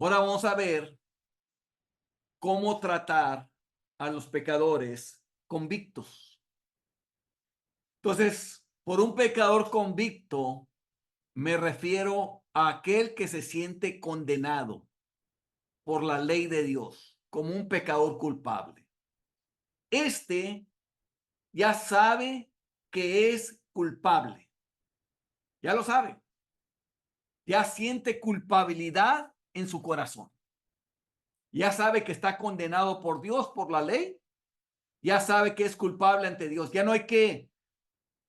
Ahora vamos a ver cómo tratar a los pecadores convictos. Entonces, por un pecador convicto, me refiero a aquel que se siente condenado por la ley de Dios como un pecador culpable. Este ya sabe que es culpable, ya lo sabe, ya siente culpabilidad en su corazón, ya sabe que está condenado por Dios, por la ley, ya sabe que es culpable ante Dios, ya no hay que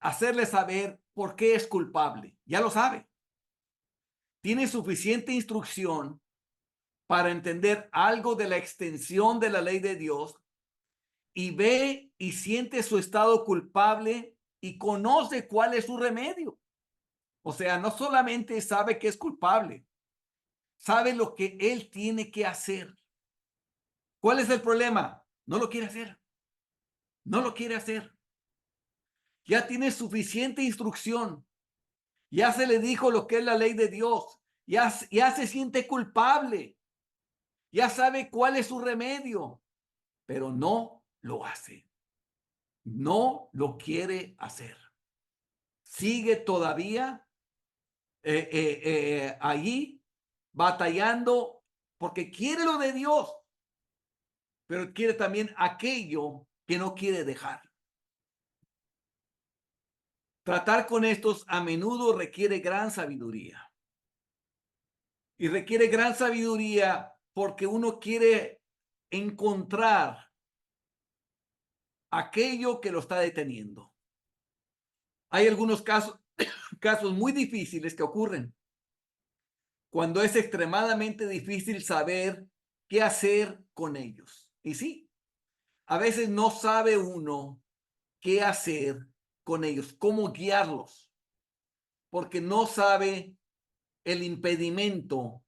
hacerle saber por qué es culpable, ya lo sabe. Tiene suficiente instrucción para entender algo de la extensión de la ley de Dios y ve y siente su estado culpable y conoce cuál es su remedio. O sea, no solamente sabe que es culpable, sabe lo que él tiene que hacer. ¿Cuál es el problema? No lo quiere hacer. No lo quiere hacer. Ya tiene suficiente instrucción. Ya se le dijo lo que es la ley de Dios. Ya se siente culpable. Ya sabe cuál es su remedio, pero no lo hace. No lo quiere hacer. Sigue todavía allí batallando porque quiere lo de Dios, pero quiere también aquello que no quiere dejar. Tratar con estos a menudo requiere gran sabiduría. Y requiere gran sabiduría porque uno quiere encontrar aquello que lo está deteniendo. Hay algunos casos muy difíciles que ocurren cuando es extremadamente difícil saber qué hacer con ellos. Y sí, a veces no sabe uno qué hacer con ellos, cómo guiarlos, porque no sabe el impedimento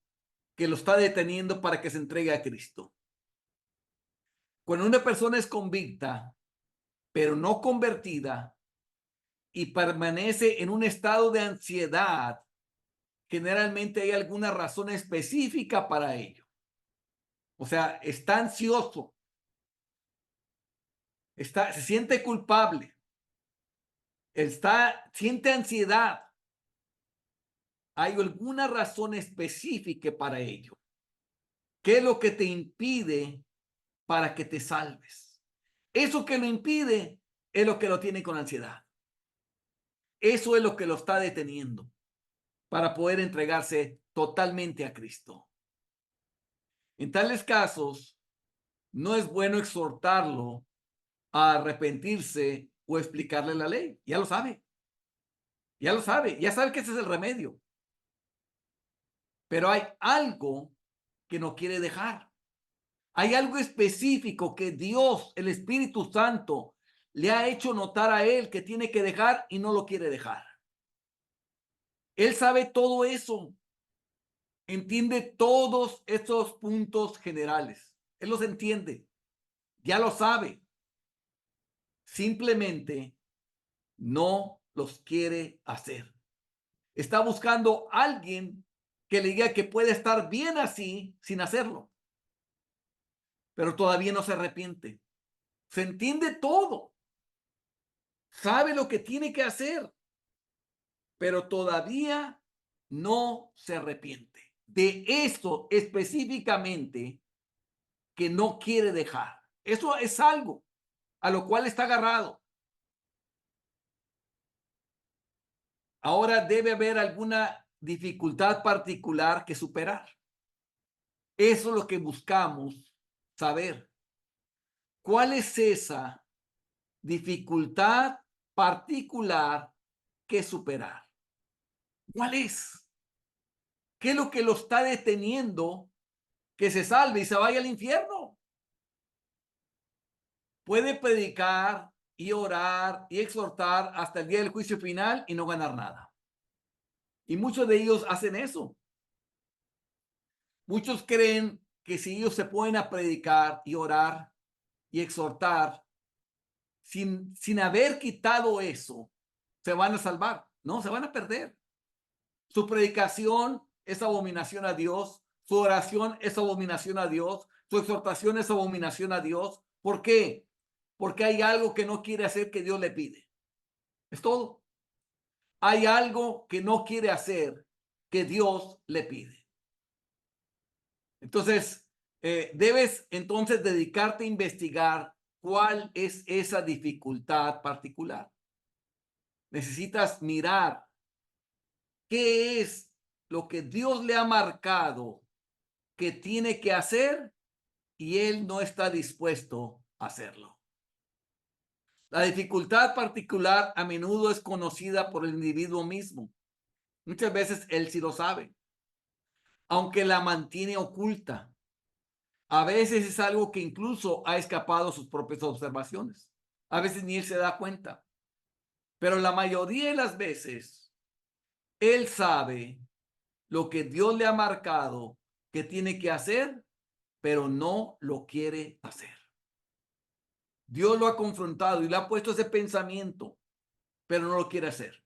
que lo está deteniendo para que se entregue a Cristo. Cuando una persona es convicta, pero no convertida, y permanece en un estado de ansiedad, generalmente hay alguna razón específica para ello. O sea, está ansioso, se siente culpable, siente ansiedad. Hay alguna razón específica para ello. ¿Qué es lo que te impide para que te salves? Eso que lo impide es lo que lo tiene con ansiedad. Eso es lo que lo está deteniendo para poder entregarse totalmente a Cristo. En tales casos, no es bueno exhortarlo a arrepentirse o explicarle la ley. Ya lo sabe, ya sabe que ese es el remedio. Pero hay algo que no quiere dejar. Hay algo específico que Dios, el Espíritu Santo, le ha hecho notar a él que tiene que dejar y no lo quiere dejar. Él sabe todo eso, entiende todos esos puntos generales. Él los entiende, ya lo sabe. Simplemente no los quiere hacer. Está buscando a alguien que le diga que puede estar bien así sin hacerlo, pero todavía no se arrepiente. Se entiende todo, sabe lo que tiene que hacer, pero todavía no se arrepiente de eso específicamente que no quiere dejar. Eso es algo a lo cual está agarrado. Ahora debe haber alguna dificultad particular que superar. Eso es lo que buscamos saber. ¿Cuál es esa dificultad particular que superar? ¿Cuál es? ¿Qué es lo que lo está deteniendo que se salve y se vaya al infierno? Puede predicar y orar y exhortar hasta el día del juicio final y no ganar nada. Y muchos de ellos hacen eso. Muchos creen que si ellos se pueden a predicar y orar y exhortar sin haber quitado eso, se van a salvar. No, se van a perder. Su predicación es abominación a Dios. su oración es abominación a Dios, su exhortación es abominación a Dios. ¿Por qué? Porque hay algo que no quiere hacer que Dios le pide. Es todo. Hay algo que no quiere hacer que Dios le pide. Entonces, debes entonces dedicarte a investigar cuál es esa dificultad particular. Necesitas mirar qué es lo que Dios le ha marcado que tiene que hacer y él no está dispuesto a hacerlo. La dificultad particular a menudo es conocida por el individuo mismo. Muchas veces él sí lo sabe, aunque la mantiene oculta. A veces es algo que incluso ha escapado a sus propias observaciones. A veces ni él se da cuenta. Pero la mayoría de las veces, él sabe lo que Dios le ha marcado que tiene que hacer, pero no lo quiere hacer. Dios lo ha confrontado y le ha puesto ese pensamiento, pero no lo quiere hacer.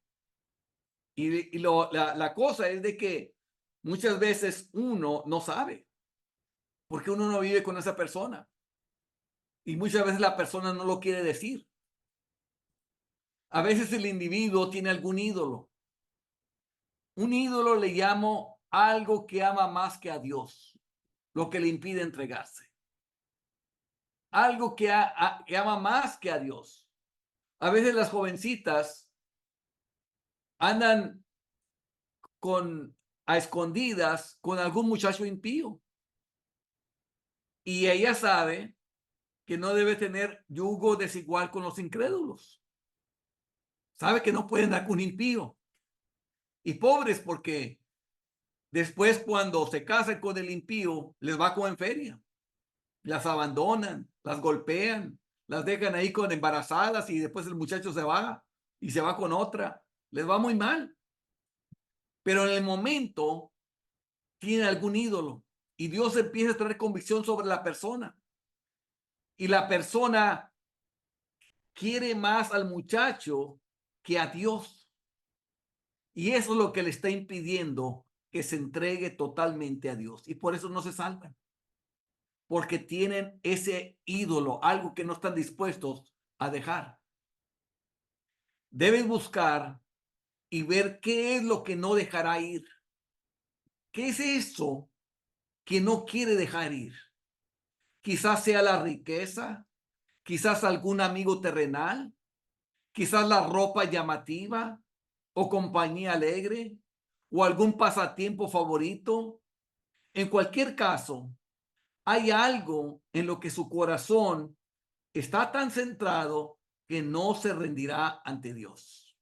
La cosa es de que muchas veces uno no sabe, porque uno no vive con esa persona. Y muchas veces la persona no lo quiere decir. A veces el individuo tiene algún ídolo. Un ídolo le llamo algo que ama más que a Dios, lo que le impide entregarse. Algo que ama más que a Dios. A veces las jovencitas andan a escondidas con algún muchacho impío. Y ella sabe que no debe tener yugo desigual con los incrédulos. Sabe que no pueden dar con un impío. Y pobres porque después cuando se casan con el impío, les va como en feria. Las abandonan, las golpean, las dejan ahí con embarazadas y después el muchacho se va y se va con otra. Les va muy mal. Pero en el momento tiene algún ídolo y Dios empieza a traer convicción sobre la persona. Y la persona quiere más al muchacho que a Dios. Y eso es lo que le está impidiendo que se entregue totalmente a Dios. Y por eso no se salvan. Porque tienen ese ídolo, algo que no están dispuestos a dejar. Debes buscar y ver qué es lo que no dejará ir. ¿Qué es eso que no quiere dejar ir? Quizás sea la riqueza, quizás algún amigo terrenal, quizás la ropa llamativa o compañía alegre o algún pasatiempo favorito. En cualquier caso, hay algo en lo que su corazón está tan centrado que no se rendirá ante Dios.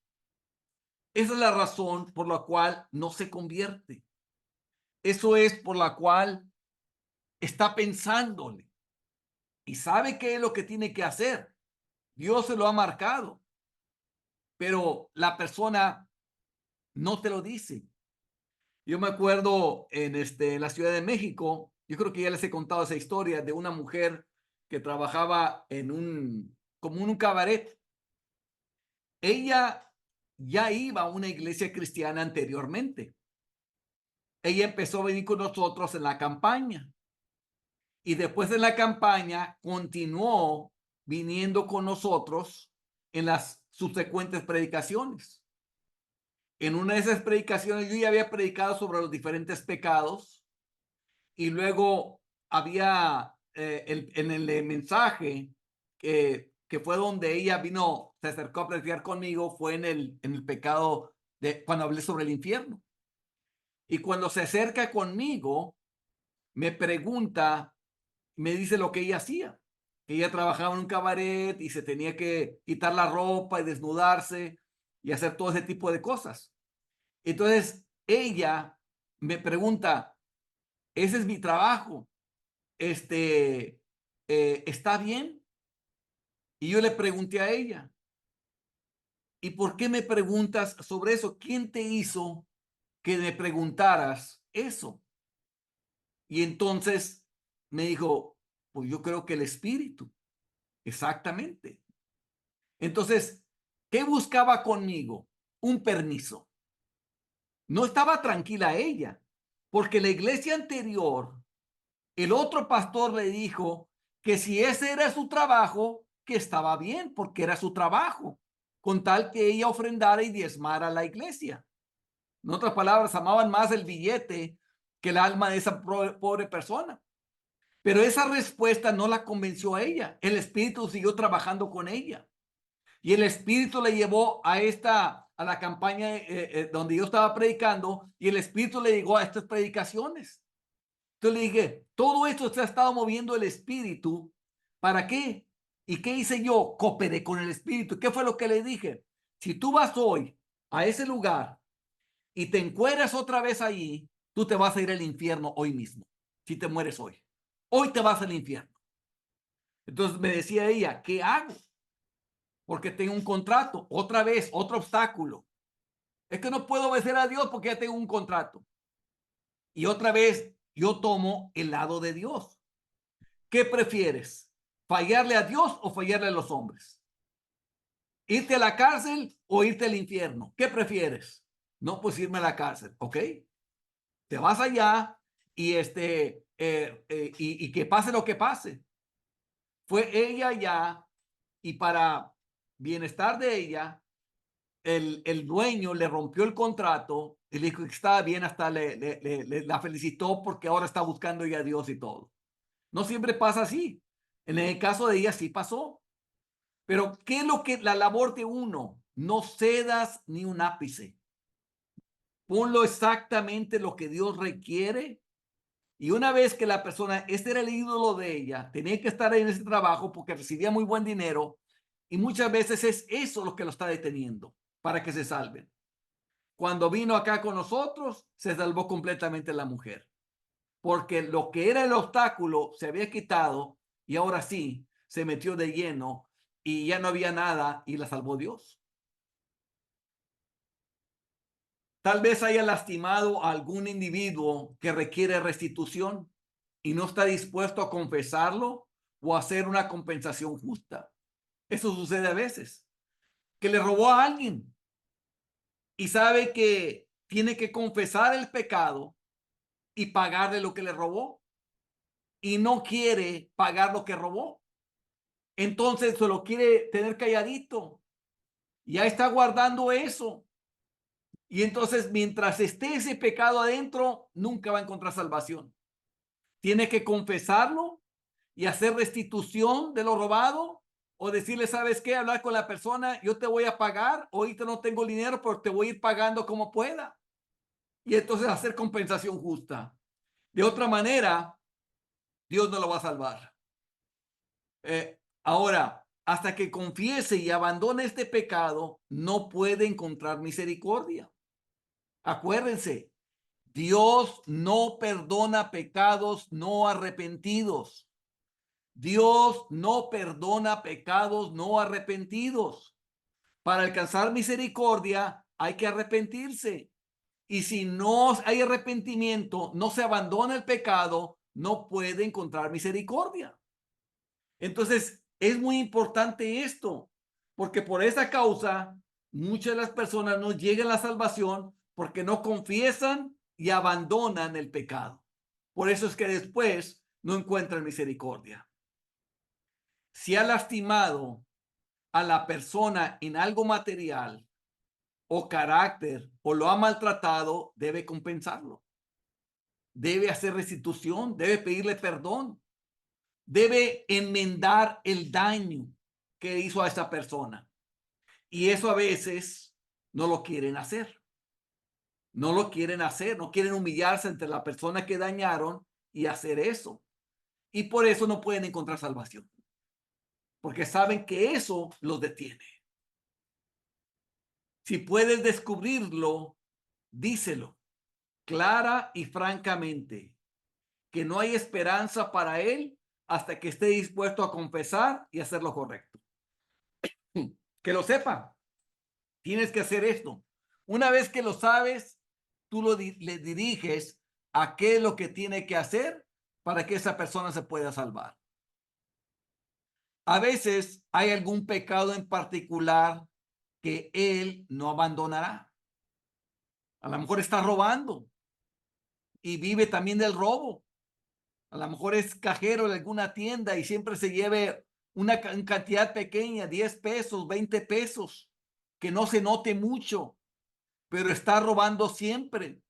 Esa es la razón por la cual no se convierte. Eso es por la cual está pensándole y sabe qué es lo que tiene que hacer. Dios se lo ha marcado, pero la persona no te lo dice. Yo me acuerdo en la Ciudad de México, yo creo que ya les he contado esa historia de una mujer que trabajaba como en un cabaret. Ella ya iba a una iglesia cristiana anteriormente. Ella empezó a venir con nosotros en la campaña y después de la campaña continuó viniendo con nosotros en las subsecuentes predicaciones. En una de esas predicaciones yo ya había predicado sobre los diferentes pecados y luego había en el mensaje que fue donde ella vino, se acercó a predicar conmigo, fue en el pecado de cuando hablé sobre el infierno. Y cuando se acerca conmigo, me pregunta, me dice lo que ella hacía. Ella trabajaba en un cabaret y se tenía que quitar la ropa y desnudarse y hacer todo ese tipo de cosas. Entonces, ella me pregunta, ese es mi trabajo, ¿está bien? Y yo le pregunté a ella, ¿y por qué me preguntas sobre eso? ¿Quién te hizo que me preguntaras eso? Y entonces me dijo, pues yo creo que el espíritu, exactamente. Entonces, ¿qué buscaba conmigo? Un permiso. No estaba tranquila ella. Porque la iglesia anterior, el otro pastor le dijo que si ese era su trabajo, que estaba bien, porque era su trabajo, con tal que ella ofrendara y diezmara a la iglesia. En otras palabras, amaban más el billete que el alma de esa pobre persona. Pero esa respuesta no la convenció a ella. El Espíritu siguió trabajando con ella. Y el Espíritu le llevó a la campaña donde yo estaba predicando, y el Espíritu le llegó a estas predicaciones. Entonces le dije, todo esto se ha estado moviendo el Espíritu. ¿Para qué? ¿Y qué hice yo? Cooperé con el Espíritu. ¿Qué fue lo que le dije? Si tú vas hoy a ese lugar y te encueras otra vez allí, tú te vas a ir al infierno hoy mismo. Si te mueres hoy. Hoy te vas al infierno. Entonces me decía ella, ¿qué hago? Porque tengo un contrato. Otra vez, otro obstáculo. Es que no puedo obedecer a Dios porque ya tengo un contrato. Y otra vez, yo tomo el lado de Dios. ¿Qué prefieres? ¿Fallarle a Dios o fallarle a los hombres? ¿Irte a la cárcel o irte al infierno? ¿Qué prefieres? No, pues irme a la cárcel, ¿ok? Te vas allá y y que pase lo que pase. Fue ella allá, y para bienestar de ella, el dueño le rompió el contrato y le dijo que estaba bien, hasta la felicitó porque ahora está buscando ya a Dios y todo. No siempre pasa así. En el caso de ella sí pasó. Pero ¿qué es lo que la labor de uno? No cedas ni un ápice. Ponlo exactamente lo que Dios requiere. Y una vez que la persona, este era el ídolo de ella, tenía que estar en ese trabajo porque recibía muy buen dinero. Y muchas veces es eso lo que lo está deteniendo para que se salven. Cuando vino acá con nosotros, se salvó completamente la mujer. Porque lo que era el obstáculo se había quitado, y ahora sí se metió de lleno y ya no había nada y la salvó Dios. Tal vez haya lastimado a algún individuo que requiere restitución y no está dispuesto a confesarlo o a hacer una compensación justa. Eso sucede a veces. Que le robó a alguien y sabe que tiene que confesar el pecado y pagarle lo que le robó, y no quiere pagar lo que robó. Entonces se lo quiere tener calladito. Ya está guardando eso. Y entonces, mientras esté ese pecado adentro, nunca va a encontrar salvación. Tiene que confesarlo y hacer restitución de lo robado, o decirle, ¿sabes qué? Hablar con la persona, yo te voy a pagar, ahorita no tengo dinero, pero te voy a ir pagando como pueda. Y entonces hacer compensación justa. De otra manera, Dios no lo va a salvar. Ahora, hasta que confiese y abandone este pecado, no puede encontrar misericordia. Acuérdense, Dios no perdona pecados no arrepentidos. Dios no perdona pecados no arrepentidos. Para alcanzar misericordia hay que arrepentirse. Y si no hay arrepentimiento, no se abandona el pecado, no puede encontrar misericordia. Entonces, es muy importante esto, porque por esa causa muchas de las personas no llegan a la salvación porque no confiesan y abandonan el pecado. Por eso es que después no encuentran misericordia. Si ha lastimado a la persona en algo material o carácter, o lo ha maltratado, debe compensarlo. Debe hacer restitución, debe pedirle perdón, debe enmendar el daño que hizo a esa persona. Y eso a veces no lo quieren hacer. No lo quieren hacer, no quieren humillarse ante la persona que dañaron y hacer eso. Y por eso no pueden encontrar salvación, porque saben que eso los detiene. Si puedes descubrirlo, díselo clara y francamente, que no hay esperanza para él hasta que esté dispuesto a confesar y hacer lo correcto. Que lo sepa. Tienes que hacer esto. Una vez que lo sabes, tú le diriges a qué es lo que tiene que hacer para que esa persona se pueda salvar. A veces hay algún pecado en particular que él no abandonará. A lo mejor está robando y vive también del robo. A lo mejor es cajero de alguna tienda y siempre se lleve una cantidad pequeña, 10 pesos, 20 pesos, que no se note mucho, pero está robando siempre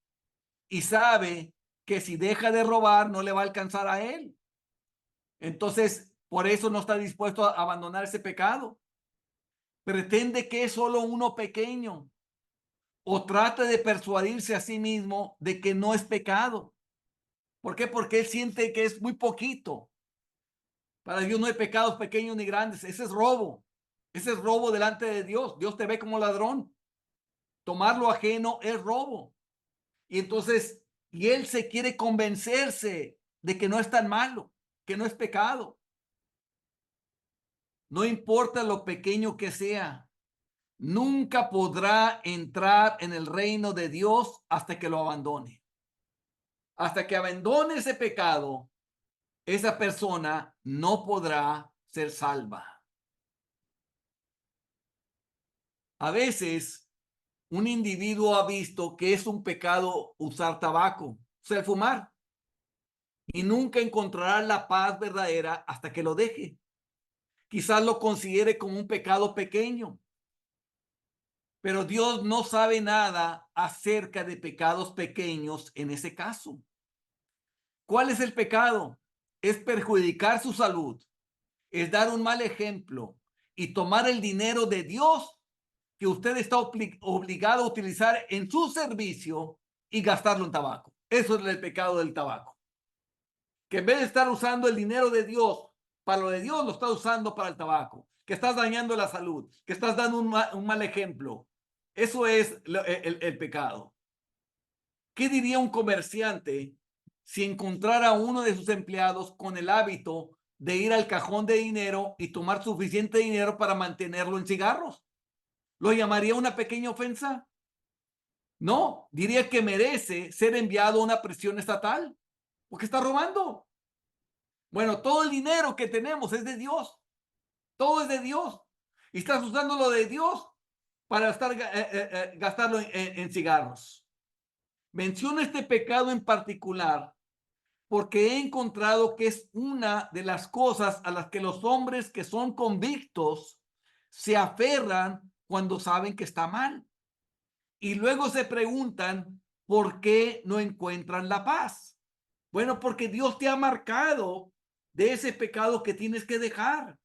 y sabe que si deja de robar no le va a alcanzar a él. Entonces, por eso no está dispuesto a abandonar ese pecado. Pretende que es solo uno pequeño o trata de persuadirse a sí mismo de que no es pecado. ¿Por qué? Porque él siente que es muy poquito. Para Dios no hay pecados pequeños ni grandes. Ese es robo. Ese es robo delante de Dios. Dios te ve como ladrón. Tomar lo ajeno es robo. Y entonces, y él se quiere convencerse de que no es tan malo, que no es pecado. No importa lo pequeño que sea, nunca podrá entrar en el reino de Dios hasta que lo abandone. Hasta que abandone ese pecado, esa persona no podrá ser salva. A veces, un individuo ha visto que es un pecado usar tabaco, o sea, el fumar, y nunca encontrará la paz verdadera hasta que lo deje. Quizás lo considere como un pecado pequeño, pero Dios no sabe nada acerca de pecados pequeños en ese caso. ¿Cuál es el pecado? Es perjudicar su salud, es dar un mal ejemplo y tomar el dinero de Dios que usted está obligado a utilizar en su servicio y gastarlo en tabaco. Eso es el pecado del tabaco. Que en vez de estar usando el dinero de Dios para lo de Dios, lo está usando para el tabaco. Que estás dañando la salud, que estás dando un mal ejemplo. Eso es el pecado. ¿Qué diría un comerciante si encontrara a uno de sus empleados con el hábito de ir al cajón de dinero y tomar suficiente dinero para mantenerlo en cigarros? ¿Lo llamaría una pequeña ofensa? No, diría que merece ser enviado a una prisión estatal porque está robando. Bueno, todo el dinero que tenemos es de Dios. Todo es de Dios. Y estás usando lo de Dios para gastarlo en cigarros. Menciono este pecado en particular porque he encontrado que es una de las cosas a las que los hombres que son convictos se aferran cuando saben que está mal. Y luego se preguntan por qué no encuentran la paz. Bueno, porque Dios te ha marcado de ese pecado que tienes que dejar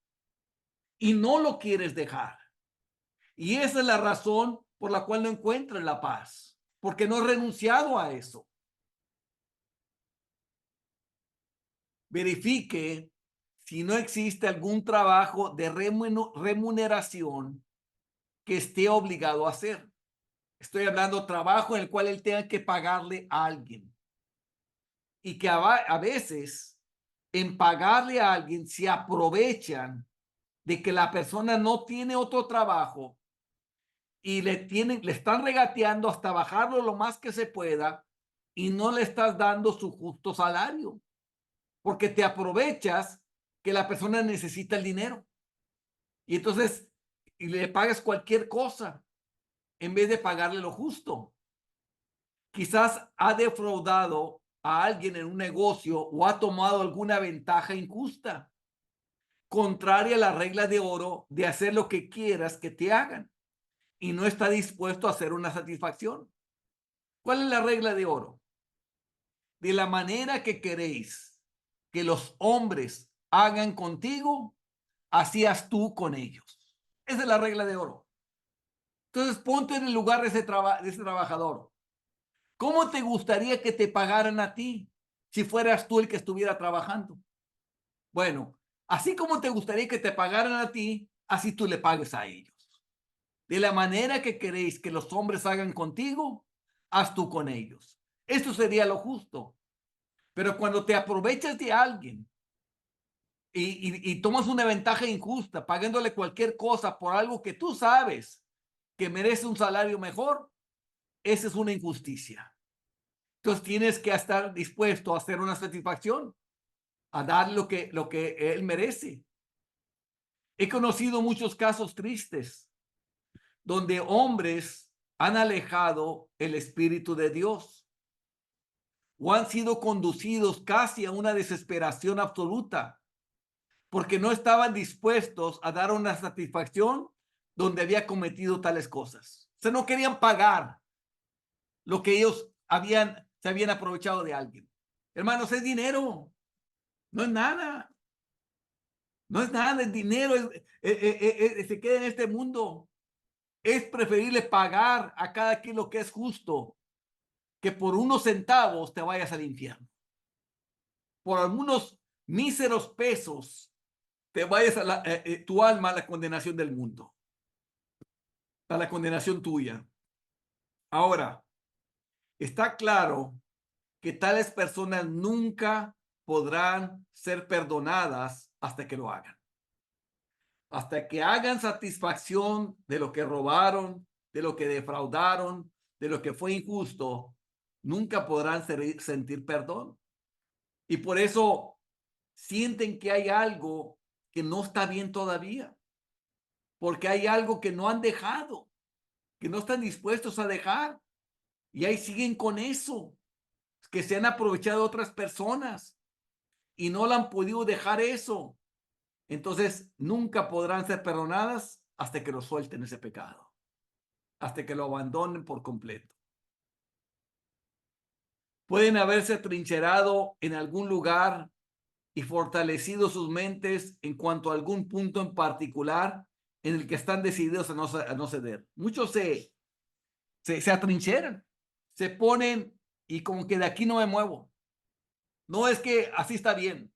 y no lo quieres dejar. Y esa es la razón por la cual no encuentras la paz, porque no has renunciado a eso. Verifique si no existe algún trabajo de remuneración que esté obligado a hacer. Estoy hablando de trabajo en el cual él tenga que pagarle a alguien. Y que a veces en pagarle a alguien se aprovechan de que la persona no tiene otro trabajo y le están regateando hasta bajarlo lo más que se pueda y no le estás dando su justo salario, porque te aprovechas que la persona necesita el dinero y entonces y le pagas cualquier cosa en vez de pagarle lo justo. Quizás ha defraudado a alguien en un negocio o ha tomado alguna ventaja injusta, contraria a la regla de oro de hacer lo que quieras que te hagan y no está dispuesto a hacer una satisfacción. ¿Cuál es la regla de oro? De la manera que queréis que los hombres hagan contigo, así haz tú con ellos. Esa es la regla de oro. Entonces ponte en el lugar de ese trabajador. ¿Cómo te gustaría que te pagaran a ti si fueras tú el que estuviera trabajando? Bueno, así como te gustaría que te pagaran a ti, así tú le pagues a ellos. De la manera que queréis que los hombres hagan contigo, haz tú con ellos. Esto sería lo justo. Pero cuando te aprovechas de alguien y tomas una ventaja injusta, pagándole cualquier cosa por algo que tú sabes que merece un salario mejor, esa es una injusticia. Entonces tienes que estar dispuesto a hacer una satisfacción, a dar lo que él merece. He conocido muchos casos tristes donde hombres han alejado el Espíritu de Dios. o han sido conducidos casi a una desesperación absoluta, porque no estaban dispuestos a dar una satisfacción donde había cometido tales cosas. O sea, no querían pagar lo que ellos se habían aprovechado de alguien. Hermanos, es dinero, no es nada. No es nada, el dinero se queda en este mundo. Es preferible pagar a cada quien lo que es justo que por unos centavos te vayas al infierno. Por algunos míseros pesos te vayas tu alma a la condenación del mundo, a la condenación tuya. Ahora, está claro que tales personas nunca podrán ser perdonadas hasta que lo hagan. Hasta que hagan satisfacción de lo que robaron, de lo que defraudaron, de lo que fue injusto, nunca podrán sentir perdón. Y por eso sienten que hay algo que no está bien todavía, porque hay algo que no han dejado, que no están dispuestos a dejar, y ahí siguen con eso, que se han aprovechado de otras personas y no la han podido dejar eso. Entonces, nunca podrán ser perdonadas hasta que lo suelten ese pecado, hasta que lo abandonen por completo. Pueden haberse trincherado en algún lugar y fortalecido sus mentes en cuanto a algún punto en particular en el que están decididos a no ceder. Muchos se atrincheran, se ponen y como que de aquí no me muevo. No es que así está bien.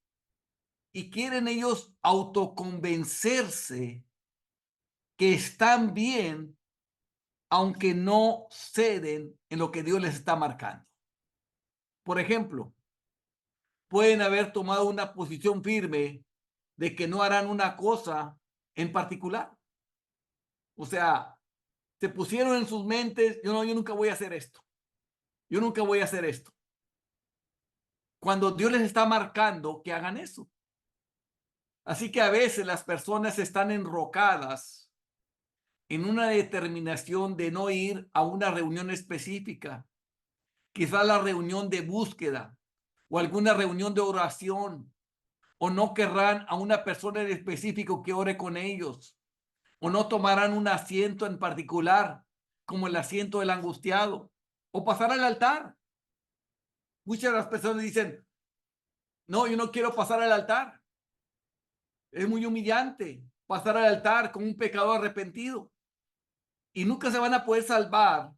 Y quieren ellos autoconvencerse que están bien, aunque no ceden en lo que Dios les está marcando. Por ejemplo, pueden haber tomado una posición firme de que no harán una cosa en particular. O sea, se pusieron en sus mentes, yo nunca voy a hacer esto. Yo nunca voy a hacer esto. Cuando Dios les está marcando que hagan eso. Así que a veces las personas están enrocadas en una determinación de no ir a una reunión específica, quizás la reunión de búsqueda o alguna reunión de oración, o no querrán a una persona en específico que ore con ellos, o no tomarán un asiento en particular, como el asiento del angustiado, o pasar al altar. Muchas de las personas dicen, no, yo no quiero pasar al altar. Es muy humillante pasar al altar con un pecador arrepentido. Y nunca se van a poder salvar.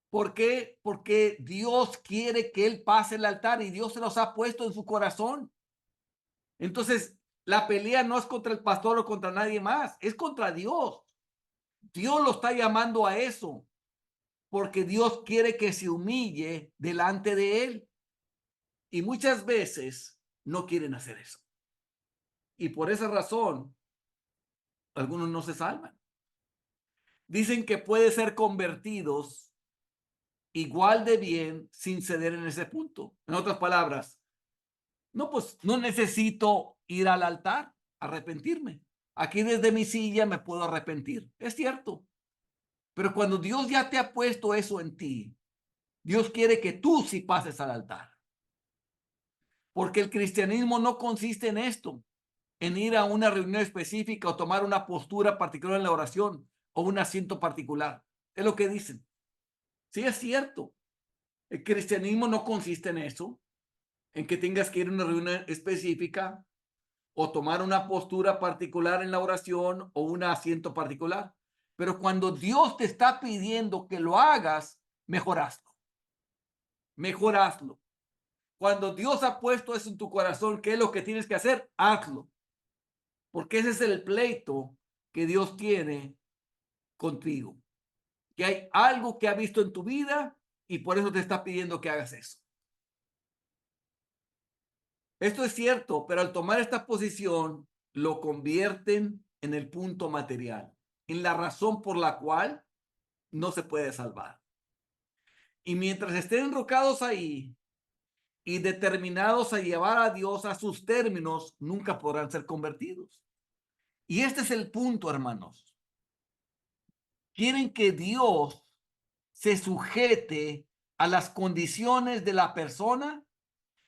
¿Por qué? Porque Dios quiere que él pase el altar y Dios se los ha puesto en su corazón. Entonces, la pelea no es contra el pastor o contra nadie más, es contra Dios. Dios lo está llamando a eso, porque Dios quiere que se humille delante de él. Y muchas veces no quieren hacer eso. Y por esa razón, algunos no se salvan. Dicen que pueden ser convertidos igual de bien sin ceder en ese punto. En otras palabras, no, pues no necesito ir al altar, arrepentirme. Aquí desde mi silla me puedo arrepentir. Es cierto. Pero cuando Dios ya te ha puesto eso en ti, Dios quiere que tú sí pases al altar. Porque el cristianismo no consiste en esto, en ir a una reunión específica o tomar una postura particular en la oración o un asiento particular. Es lo que dicen. Sí, es cierto. El cristianismo no consiste en eso, en que tengas que ir a una reunión específica o tomar una postura particular en la oración o un asiento particular. Pero cuando Dios te está pidiendo que lo hagas, mejor hazlo. Mejor hazlo. Cuando Dios ha puesto eso en tu corazón, ¿qué es lo que tienes que hacer? Hazlo. Porque ese es el pleito que Dios tiene contigo. Que hay algo que ha visto en tu vida y por eso te está pidiendo que hagas eso. Esto es cierto, pero al tomar esta posición, lo convierten en el punto material, en la razón por la cual no se puede salvar. Y mientras estén enrocados ahí y determinados a llevar a Dios a sus términos, nunca podrán ser convertidos. Y este es el punto, hermanos. Quieren que Dios se sujete a las condiciones de la persona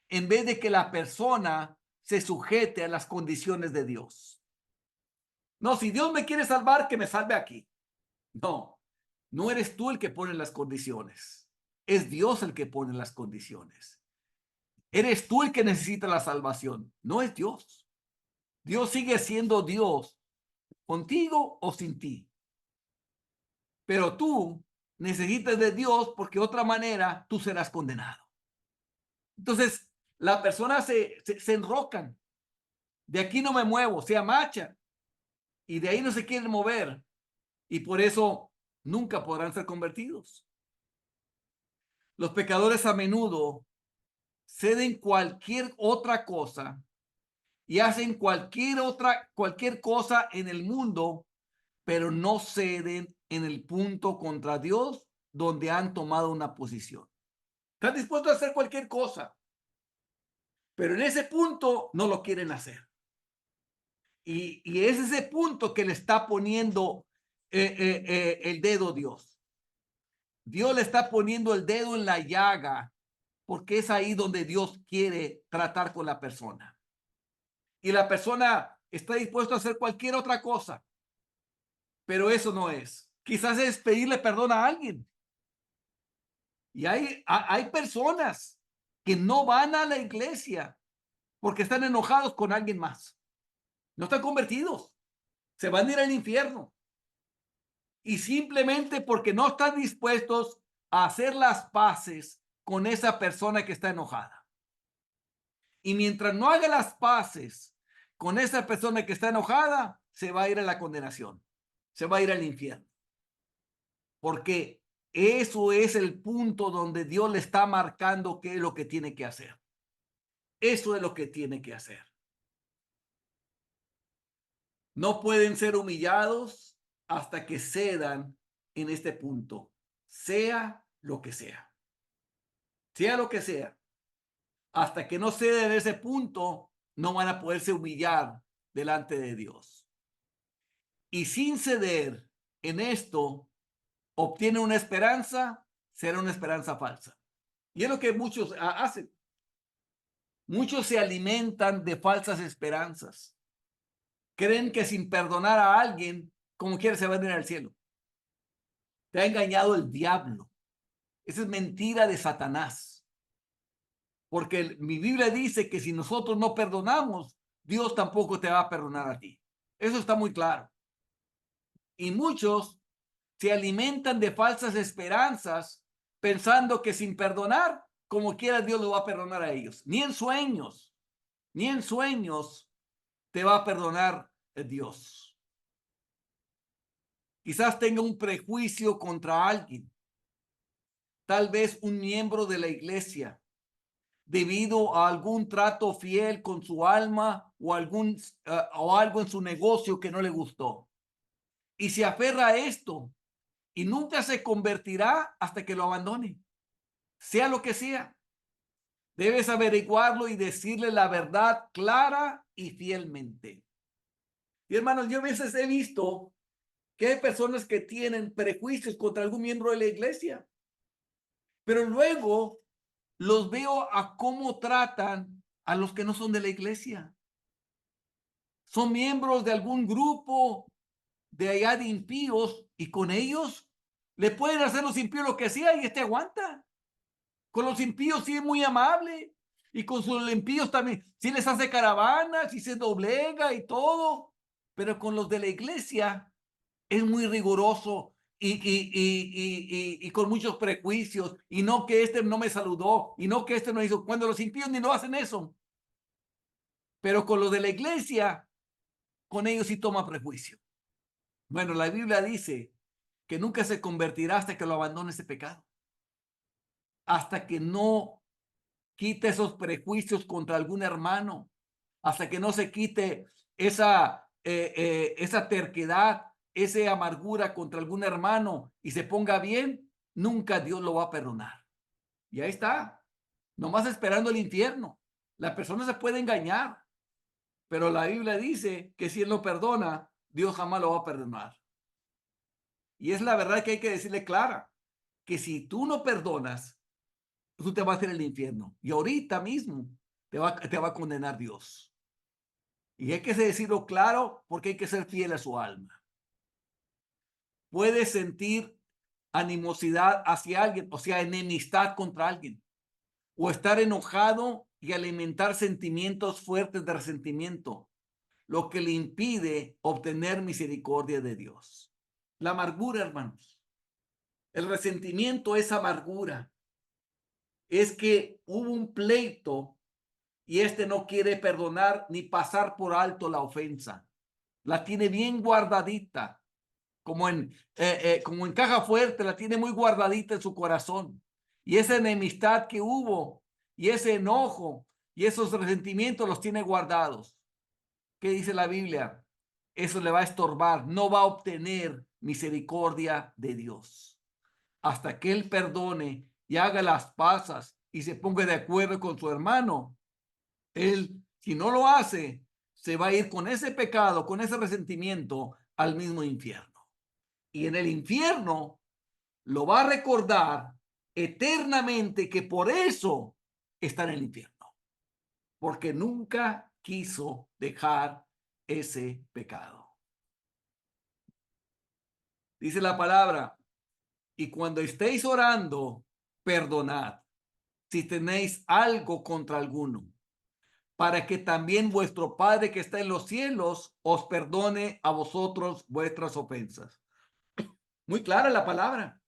en vez de que la persona se sujete a las condiciones de Dios. No, si Dios me quiere salvar, que me salve aquí. No, no eres tú el que pone las condiciones. Es Dios el que pone las condiciones. Eres tú el que necesita la salvación, no es Dios. Dios sigue siendo Dios, contigo o sin ti. Pero tú necesitas de Dios porque de otra manera tú serás condenado. Entonces, la persona se enrocan. De aquí no me muevo, se amachan y de ahí no se quieren mover. Y por eso nunca podrán ser convertidos. Los pecadores a menudo ceden cualquier otra cosa y hacen cualquier cosa en el mundo, pero no ceden en el punto contra Dios donde han tomado una posición. Están dispuestos a hacer cualquier cosa, pero en ese punto no lo quieren hacer. Y es ese punto que le está poniendo el dedo Dios. Dios le está poniendo el dedo en la llaga porque es ahí donde Dios quiere tratar con la persona. Y la persona está dispuesta a hacer cualquier otra cosa, pero eso no es. Quizás es pedirle perdón a alguien. Y hay personas que no van a la iglesia porque están enojados con alguien más. No están convertidos. Se van a ir al infierno. Y simplemente porque no están dispuestos a hacer las paces con esa persona que está enojada. Y mientras no haga las paces con esa persona que está enojada, se va a ir a la condenación. Se va a ir al infierno. Porque eso es el punto donde Dios le está marcando qué es lo que tiene que hacer. Eso es lo que tiene que hacer. No pueden ser humillados hasta que cedan en este punto, sea lo que sea. Sea lo que sea. Hasta que no ceden en ese punto, no van a poderse humillar delante de Dios. Y sin ceder en esto, obtiene una esperanza, será una esperanza falsa. Y es lo que muchos hacen. Muchos se alimentan de falsas esperanzas. Creen que sin perdonar a alguien, como quiera, se van a ir al cielo. Te ha engañado el diablo. Esa es mentira de Satanás. Porque mi Biblia dice que si nosotros no perdonamos, Dios tampoco te va a perdonar a ti. Eso está muy claro. Y muchos se alimentan de falsas esperanzas pensando que sin perdonar, como quiera, Dios lo va a perdonar a ellos. Ni en sueños te va a perdonar Dios. Quizás tenga un prejuicio contra alguien, tal vez un miembro de la iglesia, debido a algún trato fiel con su alma o o algo en su negocio que no le gustó. Y se aferra a esto y nunca se convertirá hasta que lo abandone, sea lo que sea. Debes averiguarlo y decirle la verdad clara y fielmente. Y hermanos, yo a veces he visto que hay personas que tienen prejuicios contra algún miembro de la iglesia, pero luego los veo a cómo tratan a los que no son de la iglesia. Son miembros de algún grupo de allá de impíos y con ellos le pueden hacer los impíos lo que sea y aguanta. Con los impíos sí es muy amable y con sus impíos también sí les hace caravanas y se doblega y todo, pero con los de la iglesia es muy riguroso y con muchos prejuicios y no que este no me saludó y no que este no hizo, cuando los impíos ni lo hacen eso, pero con los de la iglesia, con ellos sí toma prejuicio. Bueno, la Biblia dice que nunca se convertirá hasta que lo abandone ese pecado, hasta que no quite esos prejuicios contra algún hermano, hasta que no se quite esa terquedad, esa amargura contra algún hermano y se ponga bien, nunca Dios lo va a perdonar. Y ahí está, nomás esperando el infierno. La persona se puede engañar, pero la Biblia dice que si él no perdona, Dios jamás lo va a perdonar. Y es la verdad que hay que decirle clara, que si tú no perdonas, tú te vas a ir al infierno. Y ahorita mismo te va a condenar Dios. Y hay que decirlo claro porque hay que ser fiel a su alma. Puedes sentir animosidad hacia alguien, o sea, enemistad contra alguien, o estar enojado y alimentar sentimientos fuertes de resentimiento, lo que le impide obtener misericordia de Dios. La amargura, hermanos. El resentimiento es amargura. Es que hubo un pleito y este no quiere perdonar ni pasar por alto la ofensa. La tiene bien guardadita, como en caja fuerte, la tiene muy guardadita en su corazón. Y esa enemistad que hubo, y ese enojo, y esos resentimientos los tiene guardados. ¿Qué dice la Biblia? Eso le va a estorbar, no va a obtener misericordia de Dios. Hasta que él perdone y haga las paces y se ponga de acuerdo con su hermano, él, si no lo hace, se va a ir con ese pecado, con ese resentimiento al mismo infierno. Y en el infierno lo va a recordar eternamente que por eso está en el infierno, porque nunca quiso dejar ese pecado. Dice la palabra, y cuando estéis orando, perdonad si tenéis algo contra alguno, para que también vuestro Padre que está en los cielos os perdone a vosotros vuestras ofensas. Muy clara la palabra.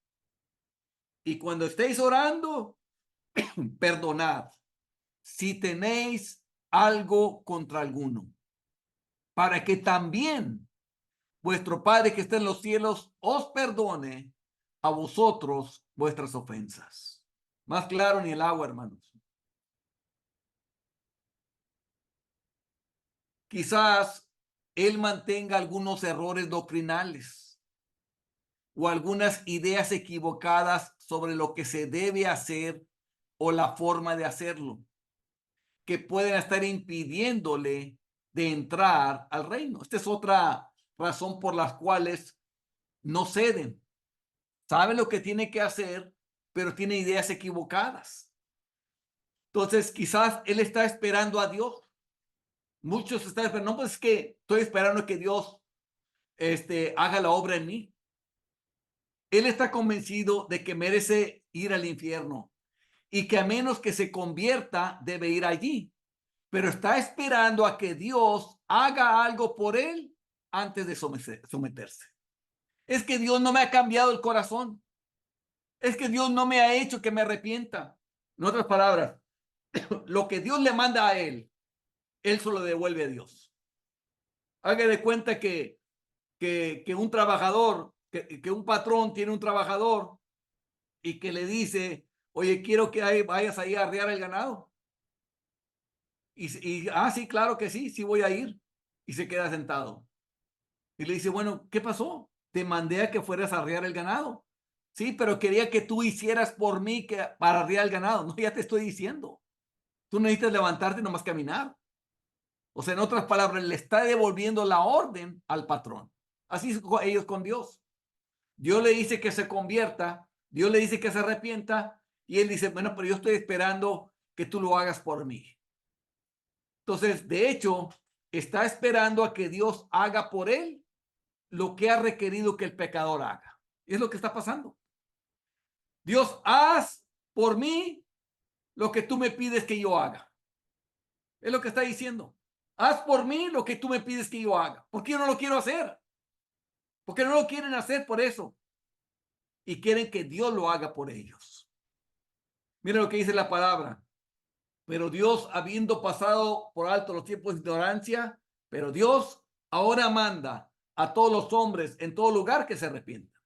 Y cuando estéis orando, perdonad si tenéis algo contra alguno, para que también vuestro Padre que está en los cielos os perdone a vosotros vuestras ofensas. Más claro ni el agua, hermanos. Quizás él mantenga algunos errores doctrinales o algunas ideas equivocadas sobre lo que se debe hacer o la forma de hacerlo, que pueden estar impidiéndole de entrar al reino. Esta es otra razón por las cuales no ceden. Sabe lo que tiene que hacer, pero tiene ideas equivocadas. Entonces, quizás él está esperando a Dios. Muchos están esperando, no, pues es que estoy esperando que Dios haga la obra en mí. Él está convencido de que merece ir al infierno y que a menos que se convierta, debe ir allí. Pero está esperando a que Dios haga algo por él antes de someterse. Es que Dios no me ha cambiado el corazón. Es que Dios no me ha hecho que me arrepienta. En otras palabras, lo que Dios le manda a él solo devuelve a Dios. Haga de cuenta que un trabajador, que un patrón tiene un trabajador y que le dice, oye, quiero que vayas ahí a arrear el ganado. Sí, claro que sí voy a ir. Y se queda sentado. Y le dice, bueno, ¿qué pasó? Te mandé a que fueras a arrear el ganado. Sí, pero quería que tú hicieras por mí para arrear el ganado. No, ya te estoy diciendo. Tú necesitas levantarte y nomás caminar. O sea, en otras palabras, le está devolviendo la orden al patrón. Así es ellos con Dios. Dios le dice que se convierta, Dios le dice que se arrepienta, y él dice, bueno, pero yo estoy esperando que tú lo hagas por mí. Entonces, de hecho, está esperando a que Dios haga por él lo que ha requerido que el pecador haga. Es lo que está pasando. Dios, haz por mí lo que tú me pides que yo haga. Es lo que está diciendo. Haz por mí lo que tú me pides que yo haga. ¿Por qué yo no lo quiero hacer? Porque no lo quieren hacer por eso. Y quieren que Dios lo haga por ellos. Mira lo que dice la palabra. Pero Dios, habiendo pasado por alto los tiempos de ignorancia, pero Dios ahora manda a todos los hombres en todo lugar que se arrepientan.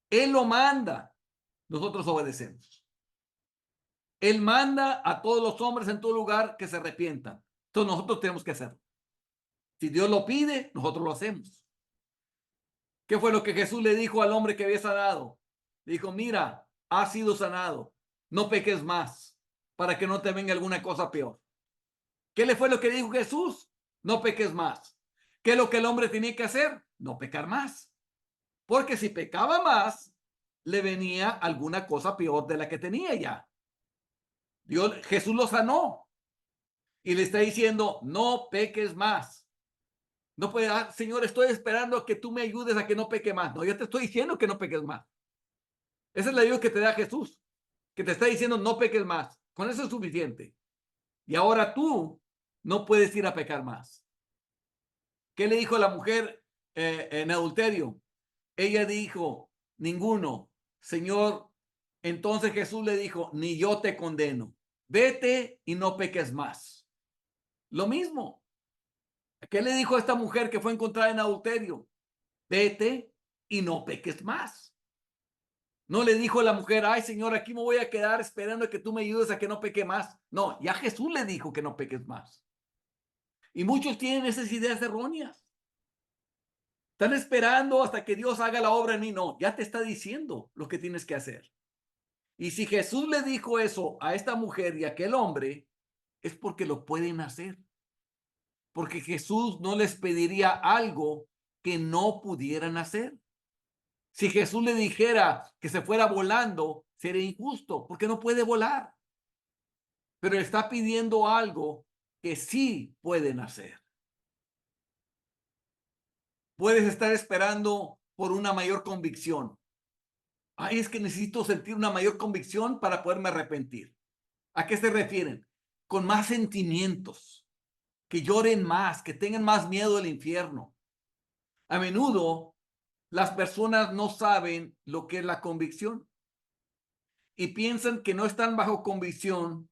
Él lo manda. Nosotros obedecemos. Él manda a todos los hombres en todo lugar que se arrepientan. Entonces nosotros tenemos que hacerlo. Si Dios lo pide, nosotros lo hacemos. ¿Qué fue lo que Jesús le dijo al hombre que había sanado? Le dijo, mira, has sido sanado. No peques más para que no te venga alguna cosa peor. ¿Qué le fue lo que dijo Jesús? No peques más. ¿Qué es lo que el hombre tenía que hacer? No pecar más. Porque si pecaba más, le venía alguna cosa peor de la que tenía ya. Jesús lo sanó y le está diciendo, no peques más. No puede, Señor, estoy esperando a que tú me ayudes a que no peque más. No, yo te estoy diciendo que no peques más. Esa es la ayuda que te da Jesús, que te está diciendo no peques más. Con eso es suficiente. Y ahora tú no puedes ir a pecar más. ¿Qué le dijo la mujer en adulterio? Ella dijo, ninguno. Señor, entonces Jesús le dijo, ni yo te condeno. Vete y no peques más. Lo mismo. ¿Qué le dijo a esta mujer que fue encontrada en adulterio? Vete y no peques más. No le dijo a la mujer, ay Señor, aquí me voy a quedar esperando a que tú me ayudes a que no peque más. No, ya Jesús le dijo que no peques más. Y muchos tienen esas ideas erróneas. Están esperando hasta que Dios haga la obra en mí. No, ya te está diciendo lo que tienes que hacer. Y si Jesús le dijo eso a esta mujer y a aquel hombre, es porque lo pueden hacer. Porque Jesús no les pediría algo que no pudieran hacer. Si Jesús le dijera que se fuera volando, sería injusto, porque no puede volar. Pero está pidiendo algo que sí pueden hacer. Puedes estar esperando por una mayor convicción. Ay, es que necesito sentir una mayor convicción para poderme arrepentir. ¿A qué se refieren? Con más sentimientos, que lloren más, que tengan más miedo del infierno. A menudo las personas no saben lo que es la convicción y piensan que no están bajo convicción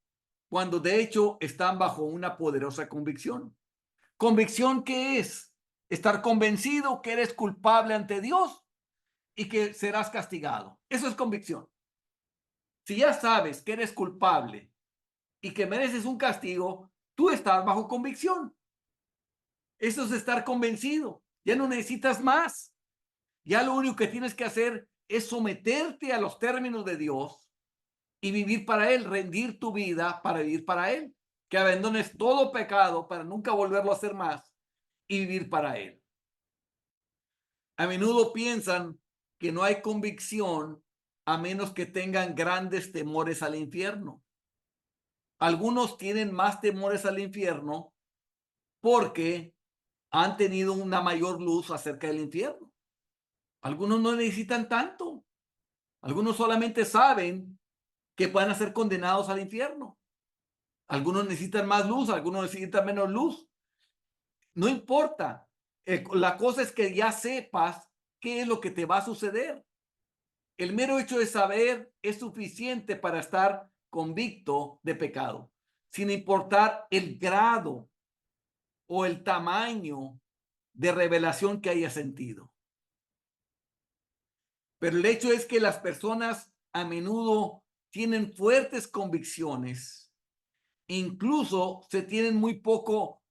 cuando de hecho están bajo una poderosa convicción. ¿Convicción qué es? Estar convencido que eres culpable ante Dios y que serás castigado. Eso es convicción. Si ya sabes que eres culpable y que mereces un castigo, tú estás bajo convicción. Eso es estar convencido. Ya no necesitas más. Ya lo único que tienes que hacer es someterte a los términos de Dios y vivir para Él, rendir tu vida para vivir para Él. Que abandones todo pecado para nunca volverlo a hacer más y vivir para Él. A menudo piensan que no hay convicción a menos que tengan grandes temores al infierno. Algunos tienen más temores al infierno porque han tenido una mayor luz acerca del infierno. Algunos no necesitan tanto. Algunos solamente saben que pueden ser condenados al infierno. Algunos necesitan más luz, algunos necesitan menos luz. No importa. La cosa es que ya sepas qué es lo que te va a suceder. El mero hecho de saber es suficiente para estar convicto de pecado, sin importar el grado o el tamaño de revelación que haya sentido. Pero el hecho es que las personas a menudo tienen fuertes convicciones, incluso si tienen muy poco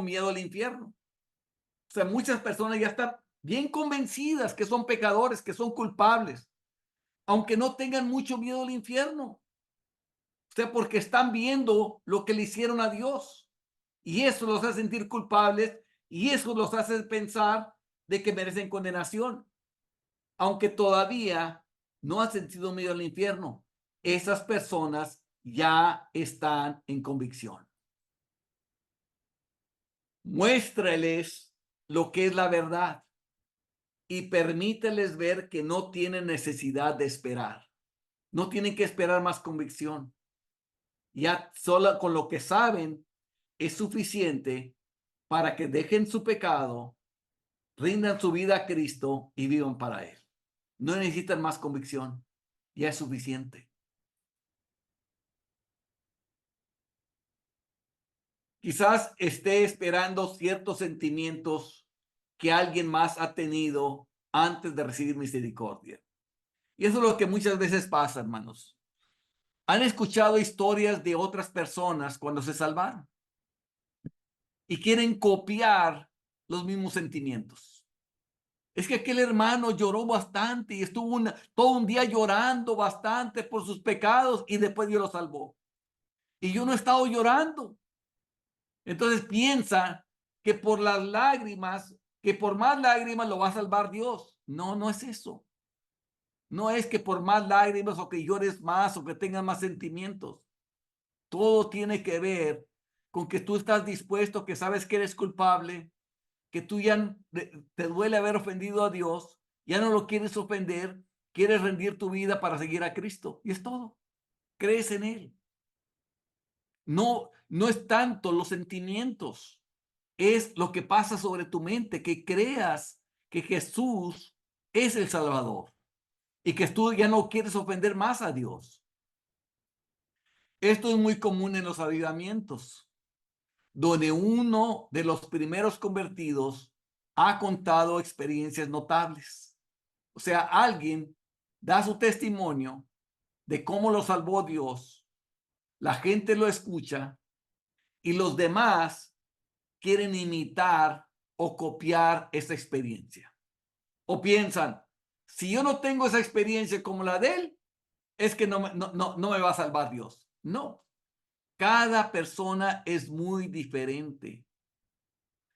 miedo al infierno. O sea, muchas personas ya están bien convencidas que son pecadores, que son culpables, aunque no tengan mucho miedo al infierno. O sea, porque están viendo lo que le hicieron a Dios. Y eso los hace sentir culpables y eso los hace pensar de que merecen condenación. Aunque todavía no han sentido miedo al infierno, esas personas ya están en convicción. Muéstrales lo que es la verdad y permíteles ver que no tienen necesidad de esperar. No tienen que esperar más convicción. Ya solo con lo que saben es suficiente para que dejen su pecado, rindan su vida a Cristo y vivan para Él. No necesitan más convicción, ya es suficiente. Quizás esté esperando ciertos sentimientos que alguien más ha tenido antes de recibir misericordia. Y eso es lo que muchas veces pasa, hermanos. Han escuchado historias de otras personas cuando se salvaron y quieren copiar los mismos sentimientos. Es que aquel hermano lloró bastante y estuvo todo un día llorando bastante por sus pecados y después Dios lo salvó. Y yo no he estado llorando. Entonces piensa que por las lágrimas, que por más lágrimas lo va a salvar Dios. No, no es eso. No es que por más lágrimas o que llores más o que tengas más sentimientos. Todo tiene que ver con que tú estás dispuesto, que sabes que eres culpable, que tú ya te duele haber ofendido a Dios, ya no lo quieres ofender, quieres rendir tu vida para seguir a Cristo. Y es todo. Crees en Él. No, no es tanto los sentimientos, es lo que pasa sobre tu mente, que creas que Jesús es el Salvador y que tú ya no quieres ofender más a Dios. Esto es muy común en los avivamientos, donde uno de los primeros convertidos ha contado experiencias notables. O sea, alguien da su testimonio de cómo lo salvó Dios, la gente lo escucha y los demás quieren imitar o copiar esa experiencia. O piensan, si yo no tengo esa experiencia como la de él, es que no me va a salvar Dios. No, cada persona es muy diferente.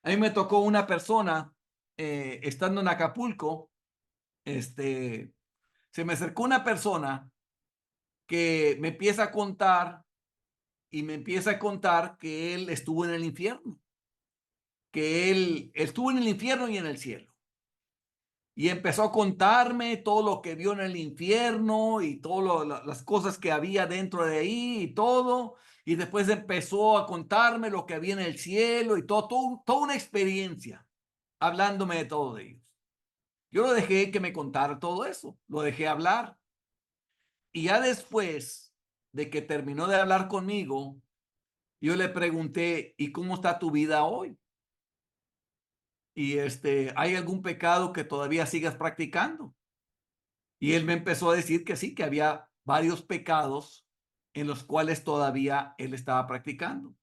A mí me tocó una persona, estando en Acapulco, se me acercó una persona que me empieza a contar y me empieza a contar que él estuvo en el infierno, que él estuvo en el infierno y en el cielo. Y empezó a contarme todo lo que vio en el infierno y todas las cosas que había dentro de ahí y todo. Y después empezó a contarme lo que había en el cielo y toda una experiencia, hablándome de todo ello. Yo lo dejé que me contara todo eso, lo dejé hablar. Y ya después de que terminó de hablar conmigo, yo le pregunté, ¿y cómo está tu vida hoy? Y ¿hay algún pecado que todavía sigas practicando? Y él me empezó a decir que sí, que había varios pecados en los cuales todavía él estaba practicando.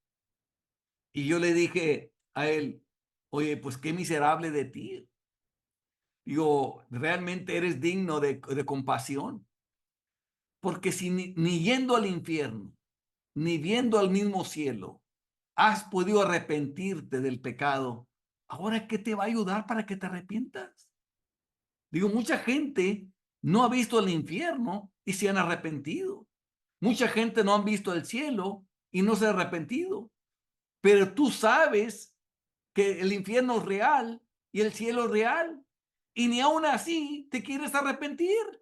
Y yo le dije a él, oye, pues qué miserable de ti. Digo, realmente eres digno de compasión. Porque si ni yendo al infierno, ni viendo al mismo cielo, has podido arrepentirte del pecado, ¿ahora qué te va a ayudar para que te arrepientas? Digo, mucha gente no ha visto el infierno y se han arrepentido. Mucha gente no ha visto el cielo y no se ha arrepentido. Pero tú sabes que el infierno es real y el cielo es real. Y ni aún así te quieres arrepentir.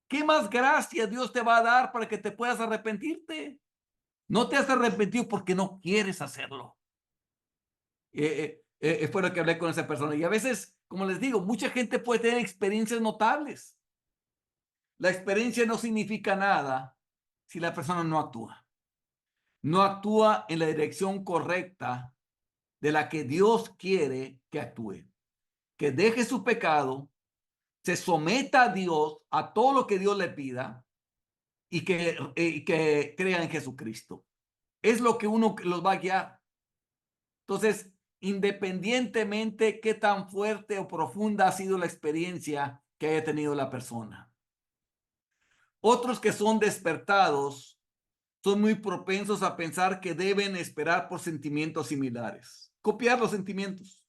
¿Qué más gracia Dios te va a dar para que te puedas arrepentirte? No te has arrepentido porque no quieres hacerlo. Fue lo que hablé con esa persona. Y a veces, como les digo, mucha gente puede tener experiencias notables. La experiencia no significa nada si la persona no actúa. No actúa en la dirección correcta de la que Dios quiere que actúe. Que deje su pecado, se someta a Dios, a todo lo que Dios le pida y que crea en Jesucristo. Es lo que uno los va a guiar. Entonces, independientemente qué tan fuerte o profunda ha sido la experiencia que haya tenido la persona. Otros que son despertados son muy propensos a pensar que deben esperar por sentimientos similares. Copiar los sentimientos.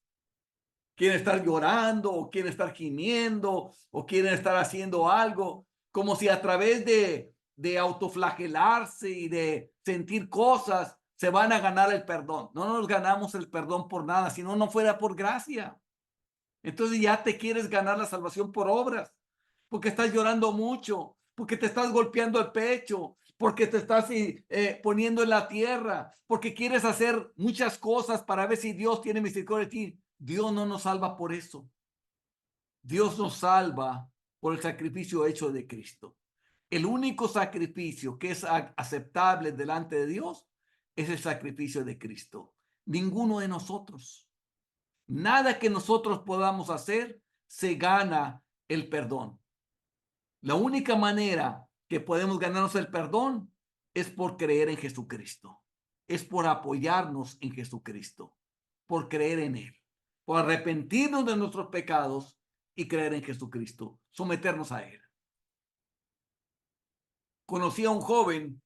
Quieren estar llorando o quieren estar gimiendo o quieren estar haciendo algo como si a través de autoflagelarse y de sentir cosas se van a ganar el perdón. No nos ganamos el perdón por nada, si no, no fuera por gracia. Entonces ya te quieres ganar la salvación por obras, porque estás llorando mucho, porque te estás golpeando el pecho, porque te estás poniendo en la tierra, porque quieres hacer muchas cosas para ver si Dios tiene misericordia de ti. Dios no nos salva por eso. Dios nos salva por el sacrificio hecho de Cristo. El único sacrificio que es aceptable delante de Dios es el sacrificio de Cristo. Ninguno de nosotros. Nada que nosotros podamos hacer se gana el perdón. La única manera que podemos ganarnos el perdón es por creer en Jesucristo. Es por apoyarnos en Jesucristo, por creer en Él, por arrepentirnos de nuestros pecados y creer en Jesucristo, someternos a Él. Conocí a un joven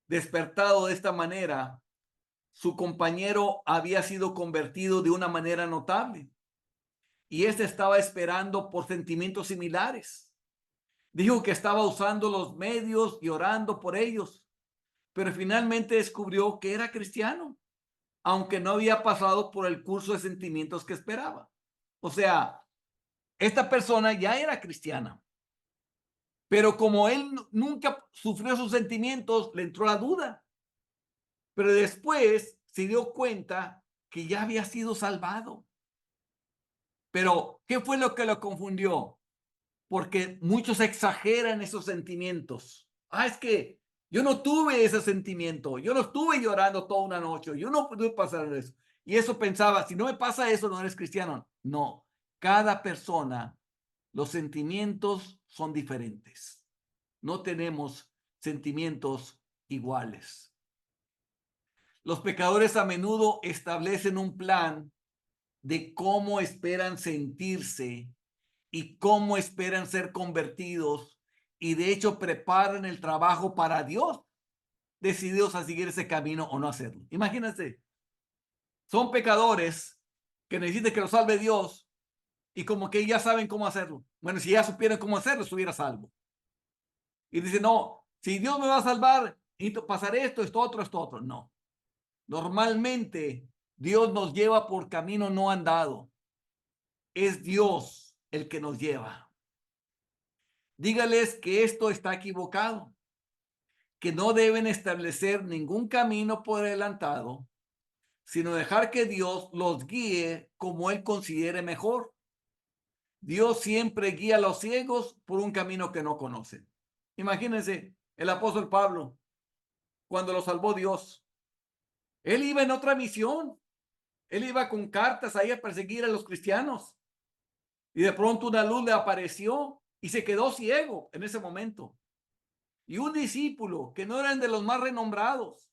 despertado de esta manera. Su compañero había sido convertido de una manera notable y este estaba esperando por sentimientos similares. Dijo que estaba usando los medios y orando por ellos, pero finalmente descubrió que era cristiano, aunque no había pasado por el curso de sentimientos que esperaba. O sea, esta persona ya era cristiana, pero como él nunca sufrió sus sentimientos, le entró la duda. Pero después se dio cuenta que ya había sido salvado. Pero, ¿qué fue lo que lo confundió? Porque muchos exageran esos sentimientos. Ah, es que yo no tuve ese sentimiento, yo no estuve llorando toda una noche, yo no pude pasar eso. Y eso pensaba, si no me pasa eso, no eres cristiano. No, cada persona, los sentimientos son diferentes. No tenemos sentimientos iguales. Los pecadores a menudo establecen un plan de cómo esperan sentirse y cómo esperan ser convertidos, y de hecho preparan el trabajo para Dios, decididos a seguir ese camino o no hacerlo. Imagínense, son pecadores que necesitan que los salve Dios y como que ya saben cómo hacerlo. Bueno, si ya supieran cómo hacerlo, estuviera salvo. Y dicen, no, si Dios me va a salvar, y pasar esto, esto otro. No. Normalmente Dios nos lleva por camino no andado. Es Dios el que nos lleva. Dígales que esto está equivocado, que no deben establecer ningún camino por adelantado, sino dejar que Dios los guíe como Él considere mejor. Dios siempre guía a los ciegos por un camino que no conocen. Imagínense el apóstol Pablo, cuando lo salvó Dios. Él iba en otra misión. Él iba con cartas ahí a perseguir a los cristianos. Y de pronto una luz le apareció y se quedó ciego en ese momento. Y un discípulo que no eran de los más renombrados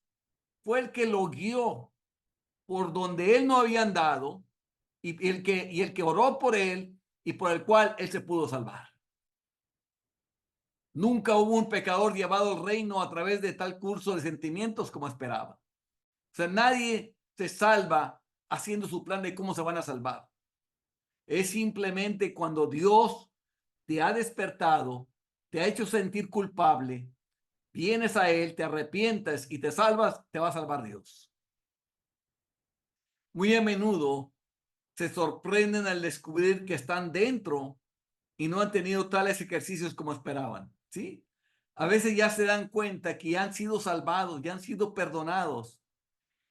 fue el que lo guió por donde él no había andado y el que oró por él y por el cual él se pudo salvar. Nunca hubo un pecador llevado al reino a través de tal curso de sentimientos como esperaba. O sea, nadie se salva haciendo su plan de cómo se van a salvar. Es simplemente cuando Dios te ha despertado, te ha hecho sentir culpable, vienes a Él, te arrepientes y te salvas, te va a salvar Dios. Muy a menudo se sorprenden al descubrir que están dentro y no han tenido tales ejercicios como esperaban, ¿sí? A veces ya se dan cuenta que ya han sido salvados, ya han sido perdonados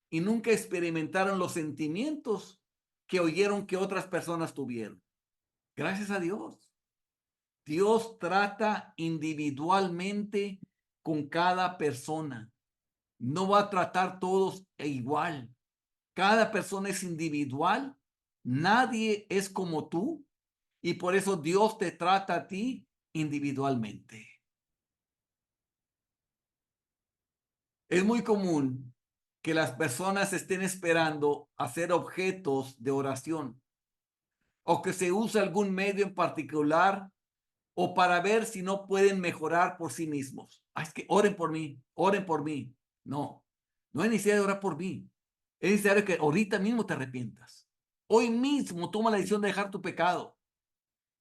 y nunca experimentaron los sentimientos que oyeron que otras personas tuvieron. Gracias a Dios. Dios trata individualmente con cada persona. No va a tratar todos igual. Cada persona es individual. Nadie es como tú. Y por eso Dios te trata a ti individualmente. Es muy común que las personas estén esperando a ser objetos de oración o que se use algún medio en particular o para ver si no pueden mejorar por sí mismos. Ah, es que oren por mí, oren por mí. No, no es necesario orar por mí. Es necesario que ahorita mismo te arrepientas. Hoy mismo toma la decisión de dejar tu pecado.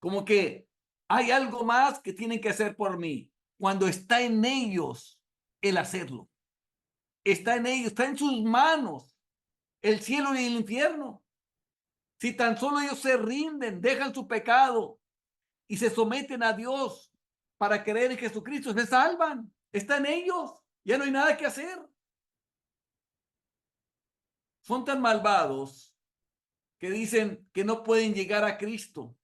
Como que hay algo más que tienen que hacer por mí. Cuando está en ellos el hacerlo. Está en ellos, está en sus manos el cielo y el infierno. Si tan solo ellos se rinden, dejan su pecado y se someten a Dios para creer en Jesucristo, se salvan. Está en ellos. Ya no hay nada que hacer. Son tan malvados que dicen que no pueden llegar a Cristo.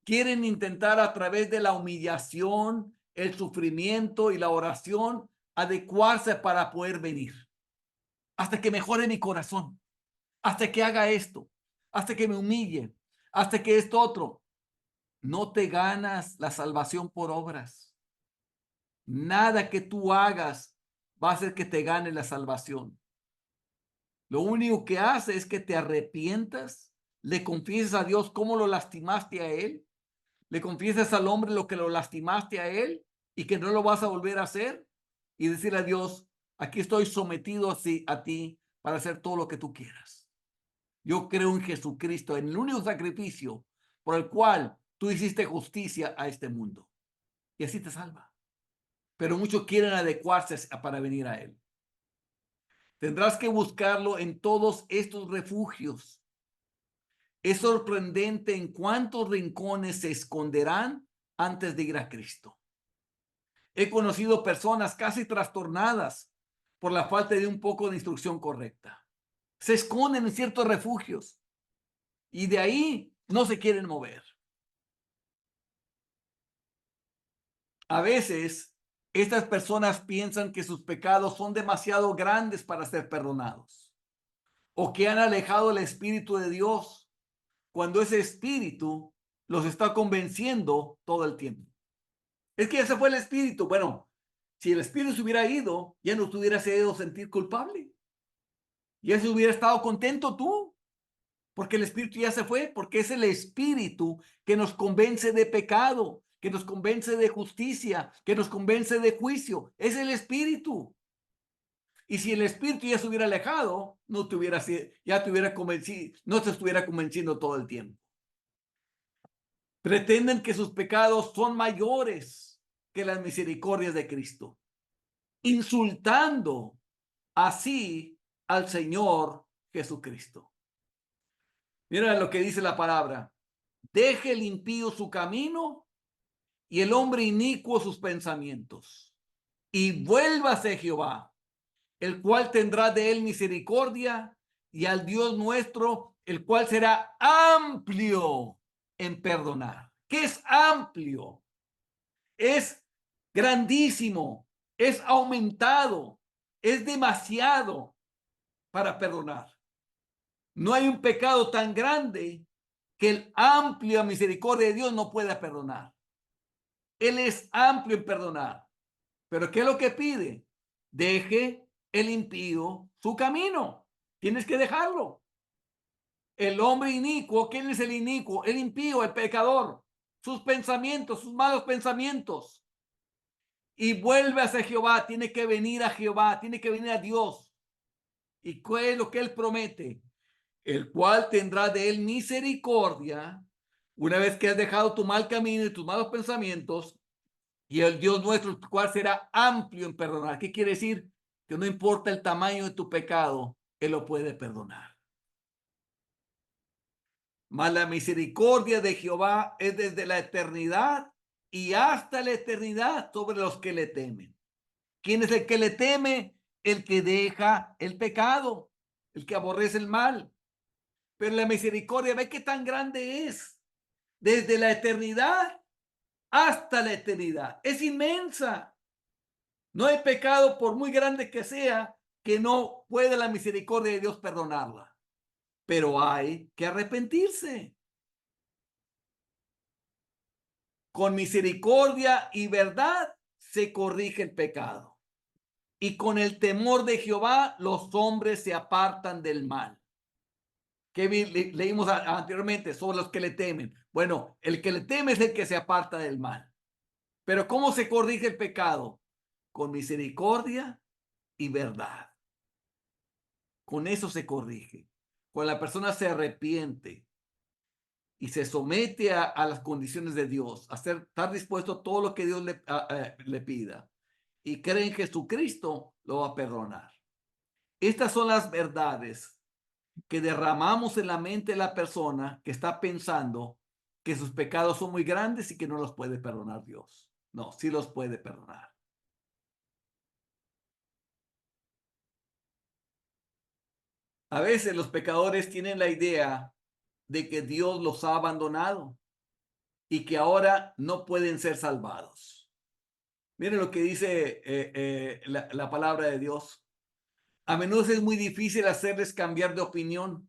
Quieren intentar a través de la humillación, el sufrimiento y la oración adecuarse para poder venir. Hasta que mejore mi corazón. Hasta que haga esto. Hasta que me humille. Hasta que esto otro. No te ganas la salvación por obras. Nada que tú hagas va a hacer que te gane la salvación. Lo único que hace es que te arrepientas, le confieses a Dios cómo lo lastimaste a Él, le confieses al hombre lo que lo lastimaste a Él y que no lo vas a volver a hacer y decirle a Dios, aquí estoy sometido a ti para hacer todo lo que tú quieras. Yo creo en Jesucristo, en el único sacrificio por el cual tú hiciste justicia a este mundo. y así te salva. Pero muchos quieren adecuarse para venir a Él. Tendrás que buscarlo en todos estos refugios. Es sorprendente en cuántos rincones se esconderán antes de ir a Cristo. He conocido personas casi trastornadas por la falta de un poco de instrucción correcta. Se esconden en ciertos refugios y de ahí no se quieren mover. A veces, estas personas piensan que sus pecados son demasiado grandes para ser perdonados o que han alejado el Espíritu de Dios cuando ese Espíritu los está convenciendo todo el tiempo. Es que ya se fue el Espíritu. Bueno, si el Espíritu se hubiera ido, ya no te hubieras ido sentir culpable. Ya se hubiera estado contento tú, porque el Espíritu ya se fue, porque es el Espíritu que nos convence de pecado, que nos convence de justicia, que nos convence de juicio. Es el Espíritu. Y si el Espíritu ya se hubiera alejado, no te hubiera, ya te hubiera convencido, no te estuviera convenciendo todo el tiempo. Pretenden que sus pecados son mayores que las misericordias de Cristo, insultando así al Señor Jesucristo. Mira lo que dice la palabra. Deje el impío su camino y el hombre inicuo sus pensamientos. Y vuélvase Jehová, el cual tendrá de él misericordia, y al Dios nuestro, el cual será amplio en perdonar. ¿Qué es amplio? Es grandísimo, es aumentado, es demasiado para perdonar. No hay un pecado tan grande que el amplia misericordia de Dios no pueda perdonar. Él es amplio en perdonar. Pero ¿qué es lo que pide? Deje el impío su camino. Tienes que dejarlo. El hombre inicuo, ¿quién es el inicuo? El impío, el pecador. Sus pensamientos, sus malos pensamientos. Y vuelve hacia Jehová. Tiene que venir a Jehová. Tiene que venir a Dios. ¿Y qué es lo que él promete? El cual tendrá de él misericordia una vez que has dejado tu mal camino y tus malos pensamientos, y el Dios nuestro, el cual será amplio en perdonar. ¿Qué quiere decir? Que no importa el tamaño de tu pecado, Él lo puede perdonar. Mas la misericordia de Jehová es desde la eternidad y hasta la eternidad sobre los que le temen. ¿Quién es el que le teme? El que deja el pecado, el que aborrece el mal. Pero la misericordia, ve qué tan grande es. Desde la eternidad hasta la eternidad. Es inmensa. No hay pecado, por muy grande que sea, que no pueda la misericordia de Dios perdonarla. Pero hay que arrepentirse. Con misericordia y verdad se corrige el pecado. Y con el temor de Jehová los hombres se apartan del mal. Que leímos anteriormente sobre los que le temen. Bueno, el que le teme es el que se aparta del mal. Pero ¿cómo se corrige el pecado? Con misericordia y verdad. Con eso se corrige. Cuando la persona se arrepiente y se somete a las condiciones de Dios, a estar dispuesto a todo lo que Dios le pida y cree en Jesucristo, lo va a perdonar. Estas son las verdades que derramamos en la mente de la persona que está pensando que sus pecados son muy grandes y que no los puede perdonar Dios. No, sí los puede perdonar. A veces los pecadores tienen la idea de que Dios los ha abandonado y que ahora no pueden ser salvados. Miren lo que dice la palabra de Dios. A menudo es muy difícil hacerles cambiar de opinión.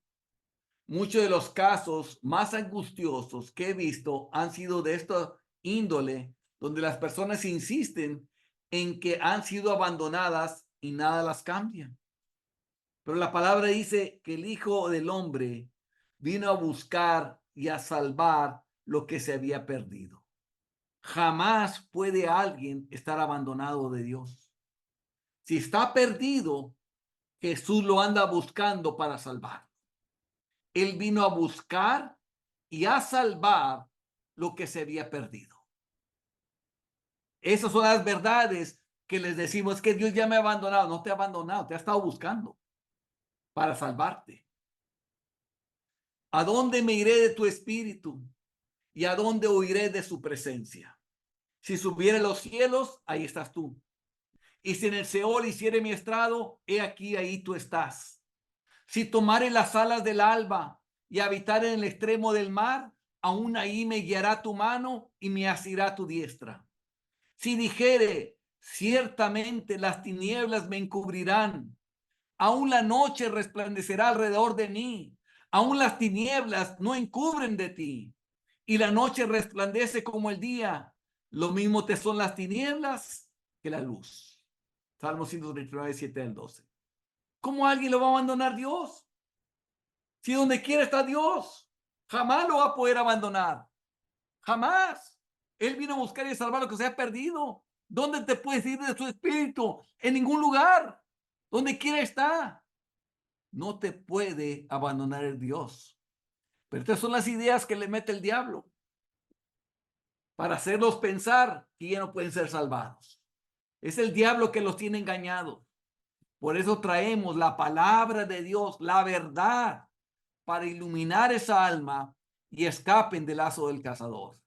Muchos de los casos más angustiosos que he visto han sido de esta índole, donde las personas insisten en que han sido abandonadas y nada las cambia. Pero la palabra dice que el Hijo del Hombre vino a buscar y a salvar lo que se había perdido. Jamás puede alguien estar abandonado de Dios. Si está perdido, Jesús lo anda buscando para salvar. Él vino a buscar y a salvar lo que se había perdido. Esas son las verdades que les decimos que Dios ya me ha abandonado. No te ha abandonado, te ha estado buscando para salvarte. ¿A dónde me iré de tu espíritu? ¿Y a dónde huiré de su presencia? Si subiere a los cielos, ahí estás tú. Y si en el Seol hiciere mi estrado, he aquí, ahí tú estás. Si tomare las alas del alba y habitar en el extremo del mar, aún ahí me guiará tu mano y me asirá tu diestra. Si dijere, ciertamente las tinieblas me encubrirán, aún la noche resplandecerá alrededor de mí, aún las tinieblas no encubren de ti, y la noche resplandece como el día, lo mismo te son las tinieblas que la luz. Salmo 139, 7 al 12. ¿Cómo alguien lo va a abandonar Dios? Si donde quiera está Dios, jamás lo va a poder abandonar. Jamás. Él vino a buscar y salvar lo que se ha perdido. ¿Dónde te puedes ir de su espíritu? En ningún lugar. Donde quiera está. No te puede abandonar el Dios. Pero estas son las ideas que le mete el diablo para hacerlos pensar que ya no pueden ser salvados. Es el diablo que los tiene engañados. Por eso traemos la palabra de Dios, la verdad, para iluminar esa alma y escapen del lazo del cazador.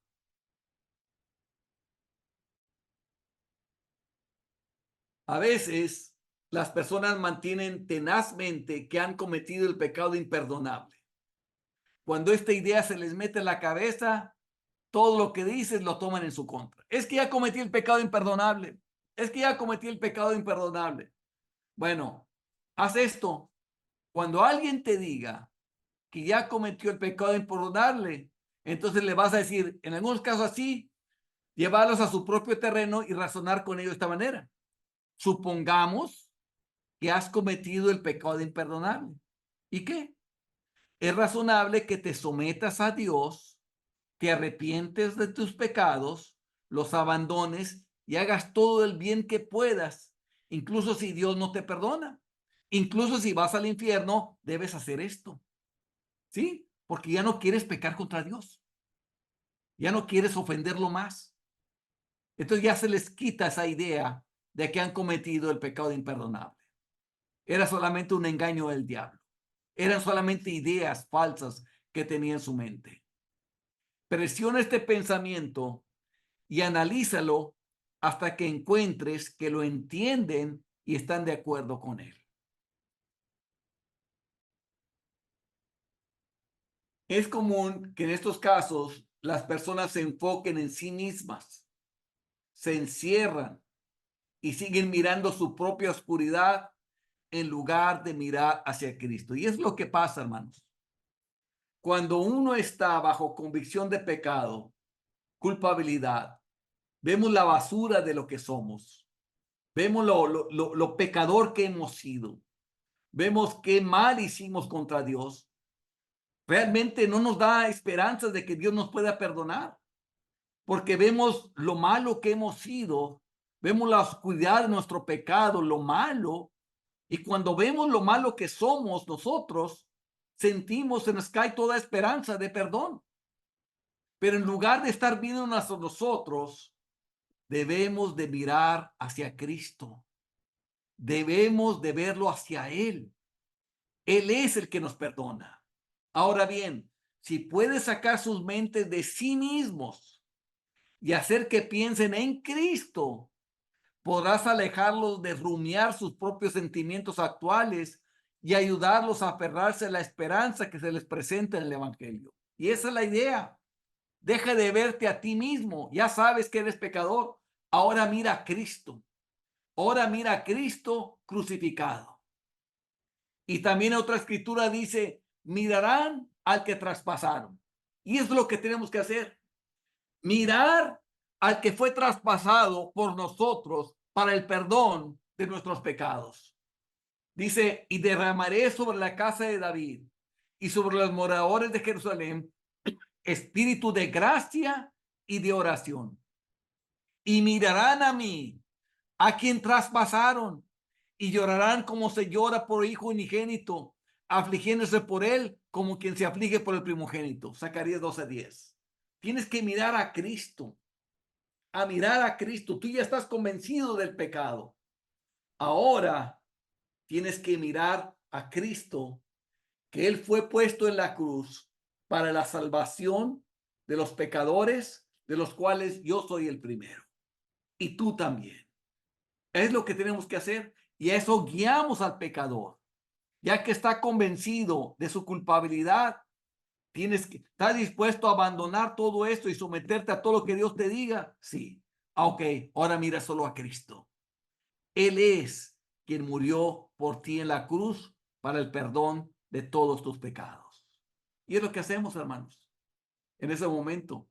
A veces las personas mantienen tenazmente que han cometido el pecado imperdonable. Cuando esta idea se les mete en la cabeza, todo lo que dices lo toman en su contra. Es que ya cometí el pecado imperdonable. Es que ya cometí el pecado imperdonable. Bueno, haz esto. Cuando alguien te diga que ya cometió el pecado imperdonable, entonces le vas a decir, en algunos casos así, llevarlos a su propio terreno y razonar con ellos de esta manera. Supongamos que has cometido el pecado imperdonable. ¿Y qué? Es razonable que te sometas a Dios, te arrepientes de tus pecados, los abandones y hagas todo el bien que puedas, incluso si Dios no te perdona. Incluso si vas al infierno, debes hacer esto. ¿Sí? Porque ya no quieres pecar contra Dios. Ya no quieres ofenderlo más. Entonces ya se les quita esa idea de que han cometido el pecado imperdonable. Era solamente un engaño del diablo. Eran solamente ideas falsas que tenía en su mente. Presiona este pensamiento y analízalo hasta que encuentres que lo entienden y están de acuerdo con él. Es común que en estos casos las personas se enfoquen en sí mismas, se encierran y siguen mirando su propia oscuridad en lugar de mirar hacia Cristo. Y es lo que pasa, hermanos. Cuando uno está bajo convicción de pecado, culpabilidad, vemos la basura de lo que somos, vemos lo pecador que hemos sido, vemos qué mal hicimos contra Dios. Realmente no nos da esperanzas de que Dios nos pueda perdonar, porque vemos lo malo que hemos sido, vemos la oscuridad de nuestro pecado, lo malo, y cuando vemos lo malo que somos nosotros, sentimos, se nos cae toda esperanza de perdón. Pero en lugar de estar viendo a nosotros, debemos de mirar hacia Cristo. Debemos de verlo hacia Él. Él es el que nos perdona. Ahora bien, si puede sacar sus mentes de sí mismos y hacer que piensen en Cristo, podrás alejarlos de rumiar sus propios sentimientos actuales y ayudarlos a aferrarse a la esperanza que se les presenta en el Evangelio. Y esa es la idea. Deja de verte a ti mismo. Ya sabes que eres pecador. Ahora mira a Cristo. Ahora mira a Cristo crucificado. Y también otra escritura dice, mirarán al que traspasaron. Y es lo que tenemos que hacer. Mirar al que fue traspasado por nosotros para el perdón de nuestros pecados. Dice, y derramaré sobre la casa de David y sobre los moradores de Jerusalén espíritu de gracia y de oración. Y mirarán a mí, a quien traspasaron, y llorarán como se llora por hijo unigénito, afligiéndose por él como quien se aflige por el primogénito. Zacarías 12:10. Tienes que mirar a Cristo. a mirar a Cristo. Tú ya estás convencido del pecado. Ahora tienes que mirar a Cristo, que Él fue puesto en la cruz para la salvación de los pecadores, de los cuales yo soy el primero. Y tú también. Es lo que tenemos que hacer. Y a eso guiamos al pecador. Ya que está convencido de su culpabilidad, tienes que estar dispuesto a abandonar todo esto y someterte a todo lo que Dios te diga. Sí. Ok, ahora mira solo a Cristo. Él es quien murió por ti en la cruz para el perdón de todos tus pecados. Y es lo que hacemos, hermanos, en ese momento.